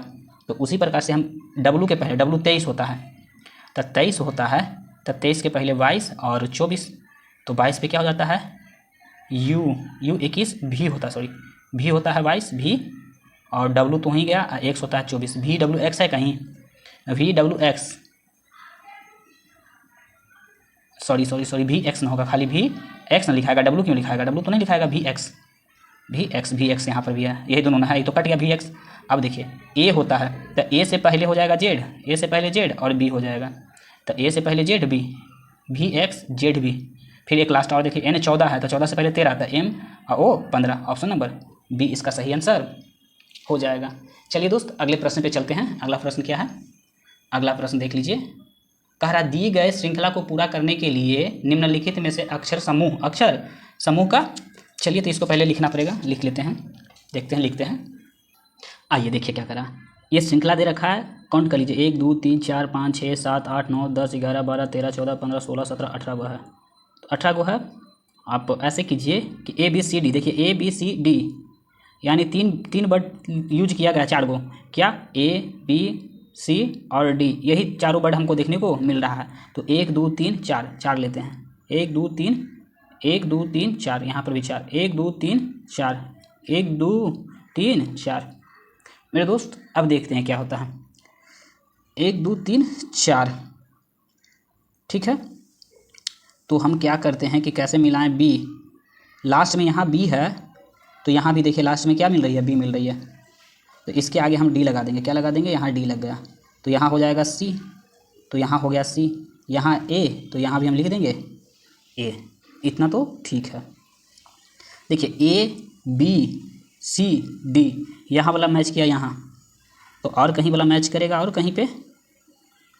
तो उसी प्रकार से हम W के पहले, W 23 होता है तो 23 होता है, तो 23 के पहले 22 और 24, तो 22 पे क्या हो जाता है U 21, V होता है, सॉरी V होता है 22 V, और W तो ही गया, X होता है 24, VWX है कहीं, VWX, सॉरी VX ना होगा, खाली VX ना लिखाएगा, W क्यों लिखाएगा, W तो नहीं लिखाएगा, VX यहाँ पर भी है, यही दोनों ना है, ये तो कट गया VX। अब देखिए A होता है तो A से पहले हो जाएगा Z, A से पहले Z और B हो जाएगा, तो A से पहले ZB, VX ZB, फिर एक लास्ट और देखिए N 14 है तो 14 से पहले 13, तो M और O 15, ऑप्शन नंबर B इसका सही आंसर हो जाएगा। चलिए दोस्त अगले प्रश्न पे चलते हैं। अगला प्रश्न क्या है, अगला प्रश्न देख लीजिए, कह रहा दी गए श्रृंखला को पूरा करने के लिए निम्नलिखित में से अक्षर समूह का, चलिए तो इसको पहले लिखना पड़ेगा, लिख लेते हैं, देखते हैं लिखते हैं। आइए देखिए क्या करा, ये श्रृंखला दे रखा है, काउंट कर लीजिए 1 2 3 4 5 6 7 8 9 10 11 12 13 14 15 16 17 18 गो है, तो 18 गो है। आप ऐसे कीजिए कि ABCD, देखिए ABCD यानी तीन वर्ड यूज किया गया, 4 गो, क्या ABC और D, यही चारों वर्ड हमको देखने को मिल रहा है। तो 1 2 3 4 लेते हैं, 1 2 3 4, यहाँ पर भी 4, 1 2 3 4, 1 2 3 4। मेरे दोस्त अब देखते हैं क्या होता है, 1 2 3 4, ठीक है। तो हम क्या करते हैं कि कैसे मिलाएं, B लास्ट में यहाँ B है, तो यहाँ भी देखिए लास्ट में क्या मिल रही है, B मिल रही है, तो इसके आगे हम D लगा देंगे, क्या लगा देंगे, यहाँ D लग गया, तो यहाँ हो जाएगा C, तो यहाँ हो गया C, यहाँ A, तो यहाँ भी हम लिख देंगे A, इतना तो ठीक है। देखिए ABCD यहाँ वाला मैच किया यहाँ, तो और कहीं वाला मैच करेगा, और कहीं पे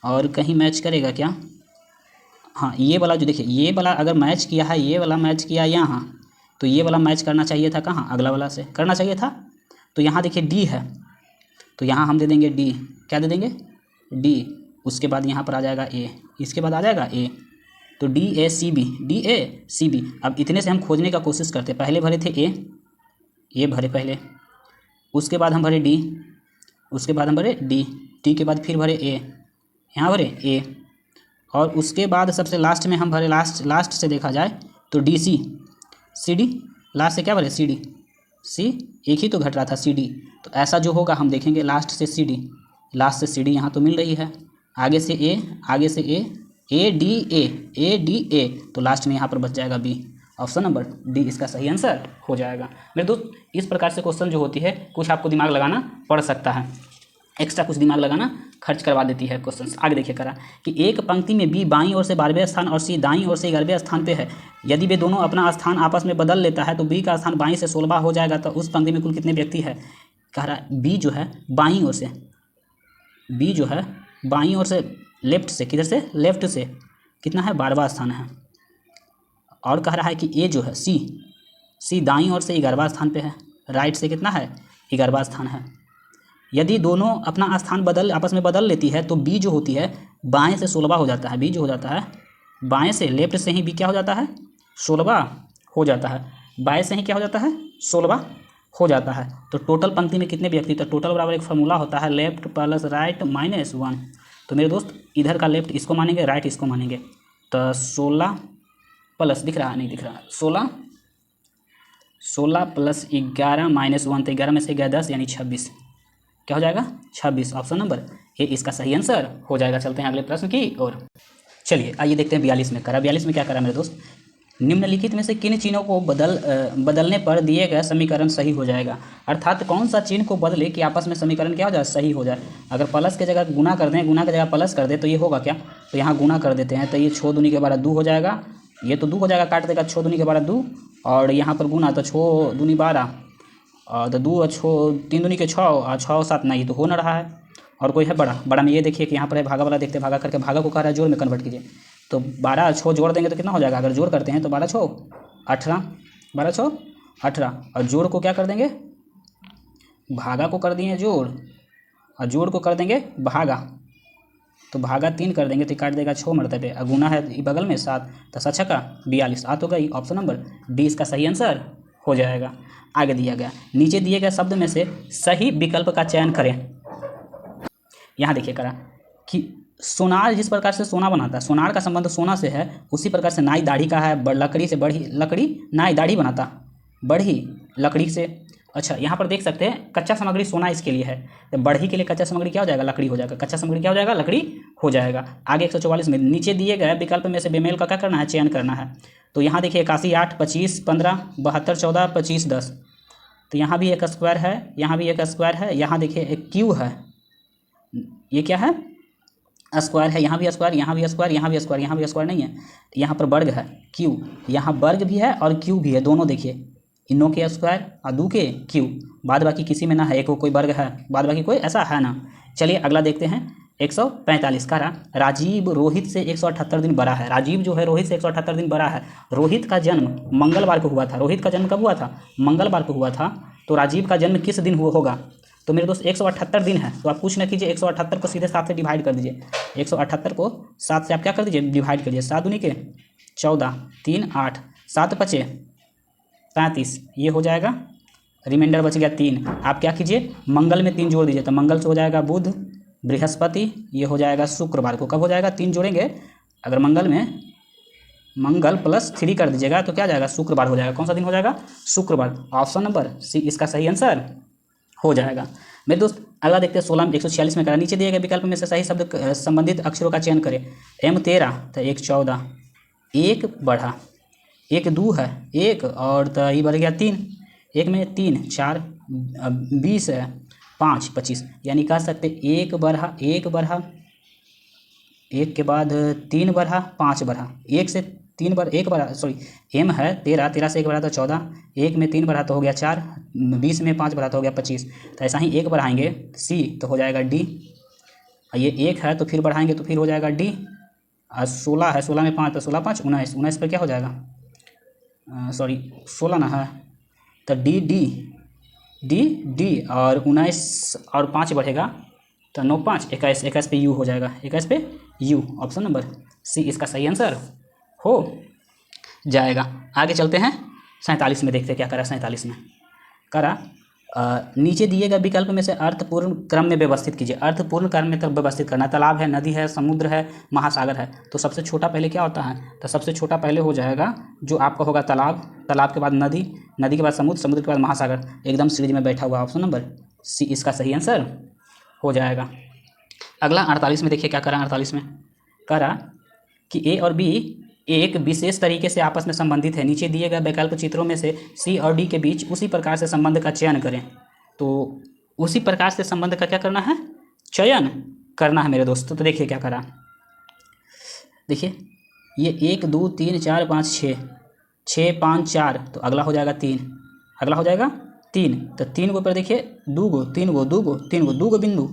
और कहीं मैच करेगा क्या, हाँ ये वाला जो देखिए ये वाला अगर मैच किया है, ये वाला मैच किया यहाँ, तो ये वाला मैच करना चाहिए था कहाँ, अगला वाला से करना चाहिए था। तो यहाँ देखिए D है, तो यहाँ हम दे देंगे D, क्या दे देंगे D, उसके बाद यहाँ पर आ जाएगा A, इसके बाद आ जाएगा A, तो DACB। अब इतने से हम खोजने का कोशिश करते, पहले भरे थे A भरे पहले, उसके बाद हम भरे D, उसके बाद हम भरे D, T के बाद फिर भरे A, यहाँ भरे A, और उसके बाद सबसे लास्ट में हम भरे, लास्ट से देखा जाए तो CD, लास्ट से क्या भरे CD, C एक ही तो घट रहा था CD, तो ऐसा जो होगा हम देखेंगे लास्ट से CD यहाँ तो मिल रही है, आगे से A, ADA, तो लास्ट में यहाँ पर बच जाएगा B, ऑप्शन नंबर D इसका सही आंसर हो जाएगा। मेरे दोस्त इस प्रकार से क्वेश्चन जो होती है कुछ आपको दिमाग लगाना पड़ सकता है, एक्स्ट्रा कुछ दिमाग लगाना खर्च करवा देती है क्वेश्चंस। आगे देखिए करा कि एक पंक्ति में B बाईं ओर से 12वें स्थान और C दाईं ओर से 11वें स्थान पे है, यदि वे दोनों अपना स्थान आपस में बदल लेता है तो B का स्थान बाईं से 16वां हो जाएगा, तो उस पंक्ति में कुल कितने व्यक्ति है। कह रहा है B जो है बाईं ओर से लेफ्ट से, किधर से, लेफ्ट से कितना है, 12वां स्थान है, और कह रहा है कि A जो है C दाईं ओर से 11वां स्थान पे है, राइट से कितना है, 11वां स्थान है। यदि दोनों अपना स्थान आपस में बदल लेती है तो B जो होती है बाएं से 16वां हो जाता है, B जो हो जाता है बाएं से, लेफ्ट से ही B क्या हो जाता है, 16वां हो जाता है, बाएं से ही क्या हो जाता है, 16वां हो जाता है। तो टोटल पंक्ति में कितने व्यक्ति, तो टोटल बराबर एक फार्मूला होता है लेफ्ट प्लस राइट माइनस 1। तो मेरे दोस्त इधर का लेफ्ट इसको मानेंगे, राइट इसको मानेंगे, तो 16 प्लस, दिख रहा नहीं दिख रहा, 16 प्लस 11 माइनस 1, तो 11 में से गया 10 यानी 26, क्या हो जाएगा 26, ऑप्शन नंबर ए इसका सही आंसर हो जाएगा। चलते हैं अगले प्रश्न की ओर। चलिए आइए देखते हैं 42 में करा, 42 में क्या करा मेरे दोस्त, निम्नलिखित में से किन चिन्हों को बदलने पर दिए गए समीकरण सही हो जाएगा, अर्थात कौन सा चिन्ह को बदले कि आपस में समीकरण क्या हो जाए, सही हो जाए। अगर प्लस के जगह गुना कर दें, गुना की जगह प्लस कर दें तो ये होगा क्या, तो यहाँ गुना कर देते हैं, तो ये 6 दूनी के 12 2 हो जाएगा, ये तो 2 हो जाएगा, काट देगा 6 दूनी के 12 2, और यहाँ पर गुना तो 6 दूनी 12 और तो 2 और 6 3 दूनी के 6 और 6 7 नहीं तो हो ना रहा है। और कोई है बड़ा में ये देखिए कि यहाँ पर है भागा वाला, देखते भागा करके भागा को कह रहा है जोड़ में कन्वर्ट कीजिए। तो 12 और 6 जोड़ देंगे तो कितना हो जाएगा, अगर जोड़ करते हैं तो 12 6 18, 12 6 18, और जोड़ को क्या कर देंगे, भागा को कर दिए जोड़ और जोड़ को कर देंगे भागा, तो भागा 3 कर देंगे तो काट देगा 6 मरतबे, और गुना है बगल में 7, तो 7 छक्का 42 आ तो गई। ऑप्शन नंबर डी इसका सही आंसर हो जाएगा। आगे दिया गया, नीचे दिए गए शब्द में से सही विकल्प का चयन करें। यहाँ देखिए करा कि सोनार जिस प्रकार से सोना बनाता है, सोनार का संबंध सोना से है, उसी प्रकार से नाई दाढ़ी का है, लकड़ी से बढ़ी, लकड़ी नाई दाढ़ी बनाता बढ़ी लकड़ी से। अच्छा यहाँ पर देख सकते हैं कच्चा सामग्री सोना इसके लिए है, तो बढ़ी के लिए कच्चा सामग्री क्या हो जाएगा, लकड़ी हो जाएगा, कच्चा सामग्री क्या हो जाएगा, लकड़ी हो जाएगा। आगे 144 में नीचे दिए गए विकल्प में से बेमेल का क्या करना है, चयन करना है। तो यहाँ देखिए 81 8 25 15 72 14 25 10, तो यहाँ भी एक स्क्वायर है, यहाँ भी एक स्क्वायर है, यहाँ देखिए एक क्यू है, ये क्या है, स्क्वायर है, यहाँ भी स्क्वायर, यहाँ भी स्क्वायर, यहाँ भी स्क्वायर, यहाँ भी स्क्वायर नहीं है, यहाँ पर वर्ग है क्यू, यहाँ वर्ग भी है और क्यू भी है, दोनों देखिए इनों के स्क्वायर और दो के क्यू, बाद बाकी किसी में ना है, एक कोई वर्ग है, बाद बाकी कोई ऐसा है ना। चलिए अगला देखते हैं 145 का रहा, राजीव रोहित से 178 दिन बड़ा है। राजीव जो है रोहित से 178 दिन बड़ा है। रोहित का जन्म मंगलवार को हुआ था, रोहित का जन्म कब हुआ था, मंगलवार को हुआ था, तो राजीव का जन्म किस दिन हुआ होगा, तो मेरे दोस्त 178 दिन है, तो आप कुछ ना कीजिए 178 को सीधे 7 से डिवाइड कर दीजिए, 178 को 7 से आप क्या कर दीजिए, डिवाइड करिए, 7 दूनी के 14 3 8 7 5 35, ये हो जाएगा, रिमाइंडर बच गया 3। आप क्या कीजिए मंगल में 3 जोड़ दीजिए, तो मंगल से हो जाएगा बुध बृहस्पति, ये हो जाएगा शुक्रवार को, कब हो जाएगा 3 जोड़ेंगे, अगर मंगल में मंगल प्लस 3 कर दीजिएगा तो क्या जाएगा, शुक्रवार हो जाएगा। कौन सा दिन हो जाएगा, शुक्रवार। ऑप्शन नंबर सी इसका सही आंसर हो जाएगा। मेरे दोस्त अगला देखते हैं 16 में 146 में करा, नीचे दिए गए विकल्प में से सही शब्द संबंधित अक्षरों का चयन करें। M 13 तो 1 14, 1 बढ़ा, 1 2 है 1 और तो ये बढ़ गया 3, 1 में 3 4 20 है 5 25, यानी कह सकते 1 बढ़ा 1 बढ़ा 1 के बाद 3 बढ़ा 5 बढ़ा, 1 से 3 बार 1 बढ़ा, सॉरी M है 13, 13 से 1 बढ़ा तो 14, 1 में 3 बढ़ा तो हो गया 4, 20 में 5 बढ़ा तो हो गया 25, तो ऐसा ही 1 बढ़ाएंगे C तो हो जाएगा D, ये 1 है तो फिर बढ़ाएंगे तो फिर हो जाएगा D, और 16 है 16 में 5 तो 16 5 19, 19 पर क्या हो जाएगा, सॉरी 16 ना है तो D D D D, और 19 और 5 बढ़ेगा तो 9 5 21, 21 पे U हो जाएगा, 21 पे U। ऑप्शन नंबर C इसका सही आंसर हो जाएगा। आगे चलते हैं 47 में, देखते हैं क्या करा 47 में करा, नीचे दिए गए विकल्प में से अर्थपूर्ण क्रम में व्यवस्थित कीजिए। अर्थपूर्ण क्रम में तब व्यवस्थित करना, तालाब है, नदी है, समुद्र है, महासागर है, तो सबसे छोटा पहले क्या होता है, तो सबसे छोटा पहले हो जाएगा जो आपका होगा तालाब, तालाब के बाद नदी, नदी के बाद समुद्र, समुद्र के बाद महासागर, एकदम सीरीज में बैठा हुआ। ऑप्शन नंबर सी इसका सही आंसर हो जाएगा। अगला 48 में देखिए क्या करा, 48 में करा कि ए और बी एक विशेष तरीके से आपस में संबंधित है। नीचे दिए गए वैकल्पिक चित्रों में से सी और डी के बीच उसी प्रकार से संबंध का चयन करें। तो उसी प्रकार से संबंध का क्या करना है, चयन करना है मेरे दोस्तों। तो देखिए क्या करा, देखिए ये 1 2 3 4 5 6 6 5 4, तो अगला हो जाएगा 3, अगला हो जाएगा 3, तो 3 को पर देखिए 2 गो 3 गो 2 गो 3 गो 2 गो बिंदु,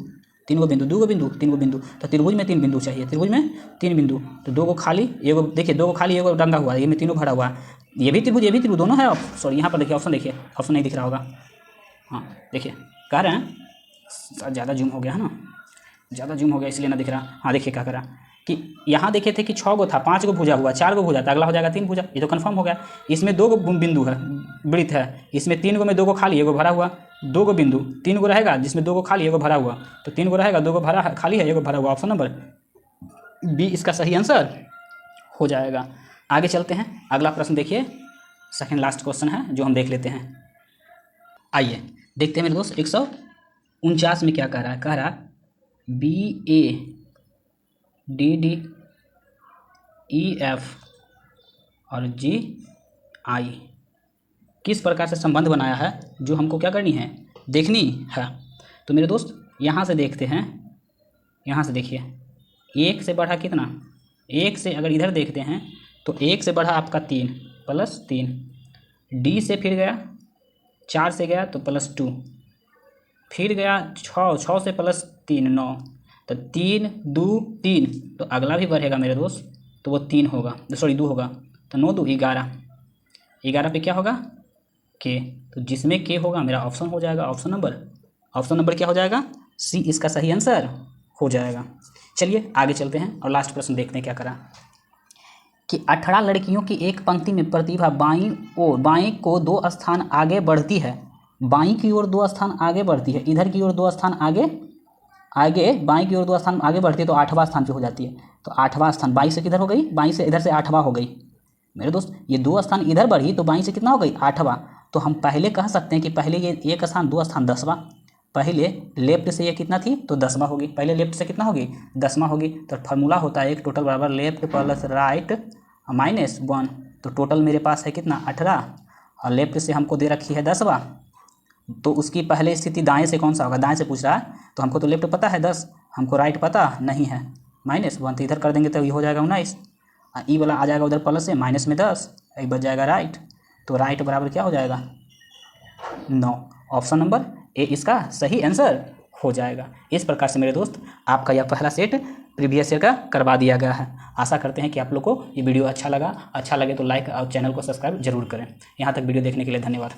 3 गो बिंदु 2 गो बिंदु 3 गो बिंदु, तो त्रिभुज में 3 बिंदु चाहिए, त्रिभुज में 3 बिंदु, तो 2 गो खाली, एगो देखिए 2 गो खाली एगो डंगा हुआ है, ये में तीनों भरा हुआ है, ये भी त्रिभुज ये भी त्रिभुज दोनों है। सॉरी यहाँ पर देखिए ऑप्शन, देखिए ऑप्शन नहीं दिख रहा होगा, हाँ देखिए कह रहे हैं ज़्यादा जूम हो गया है ना, ज़्यादा जूम हो गया इसलिए ना दिख रहा। हाँ देखिए क्या करा कि यहाँ देखे थे कि 6 गो था, 5 गो भुजा हुआ, 4 गो भुजा था, अगला हो जाएगा 3 भुजा, ये तो कन्फर्म हो गया। इसमें 2 गो बिंदु है, वृत्त है, इसमें 3 गो में 2 गो खाली एगो भरा हुआ, 2 गो बिंदु 3 गो रहेगा जिसमें 2 गो खाली एगो भरा हुआ, तो 3 गो रहेगा, 2 गो भरा खाली है एगो भरा हुआ। ऑप्शन नंबर बी इसका सही आंसर हो जाएगा। आगे चलते हैं, अगला प्रश्न देखिए, सेकेंड लास्ट क्वेश्चन है जो हम देख लेते हैं। आइए देखते हैं मेरे दोस्त 149 में क्या कह रहा है, कह रहा B A D D E F और जी आई किस प्रकार से संबंध बनाया है, जो हमको क्या करनी है, देखनी है। तो मेरे दोस्त यहाँ से देखते हैं, यहाँ से देखिए 1 से बढ़ा कितना, 1 से अगर इधर देखते हैं तो 1 से बढ़ा आपका 3 प्लस 3, डी से फिर गया 4 से गया तो प्लस 2, फिर गया 6 से प्लस 3 9, तो 3 2 3, तो अगला भी बढ़ेगा मेरे दोस्त, तो वो 3 होगा, सॉरी 2 होगा, तो 9 2 11, 11 पे क्या होगा के, तो जिसमें के होगा मेरा ऑप्शन हो जाएगा ऑप्शन नंबर क्या हो जाएगा सी, इसका सही आंसर हो जाएगा। चलिए आगे चलते हैं और लास्ट प्रश्न देखते हैं क्या करा कि 18 लड़कियों की एक पंक्ति में प्रतिभा बाएं को 2 स्थान आगे बढ़ती है, बाईं की ओर 2 स्थान आगे बढ़ती है, इधर की ओर 2 स्थान आगे बाईं की ओर 2 स्थान आगे बढ़ती है, तो 8वां स्थान पे हो जाती है। तो 8वां स्थान बाईं से किधर हो गई, बाईं से इधर से 8वां हो गई मेरे दोस्त, ये 2 स्थान इधर बढ़ी तो बाईं से कितना हो गई 8वां। तो हम पहले कह सकते हैं कि पहले ये 1 स्थान 2 स्थान 10वां, पहले लेफ्ट से ये कितना थी तो 10वां होगी, पहले लेफ्ट से कितना होगी 10वां होगी। तो फार्मूला होता है एक टोटल बराबर लेफ्ट प्लस राइट -1, तो टोटल मेरे पास है कितना 18, और लेफ्ट से हमको दे रखी है 10वां, तो उसकी पहले स्थिति दाएं से कौन सा होगा, दाएं से पूछ रहा है, तो हमको तो लेफ्ट पता है 10, हमको राइट पता नहीं है -1, तो इधर कर देंगे तो ये हो जाएगा 19, ई वाला आ जाएगा उधर प्लस से माइनस में 10, एक बच जाएगा राइट, तो राइट बराबर क्या हो जाएगा 9, ऑप्शन नंबर ए इसका सही आंसर हो जाएगा। इस प्रकार से मेरे दोस्त आपका यह पहला सेट प्रीवियस ईयर का करवा दिया गया है। आशा करते हैं कि आप लोग को ये वीडियो अच्छा लगे तो लाइक और चैनल को सब्सक्राइब जरूर करें। यहाँ तक वीडियो देखने के लिए धन्यवाद।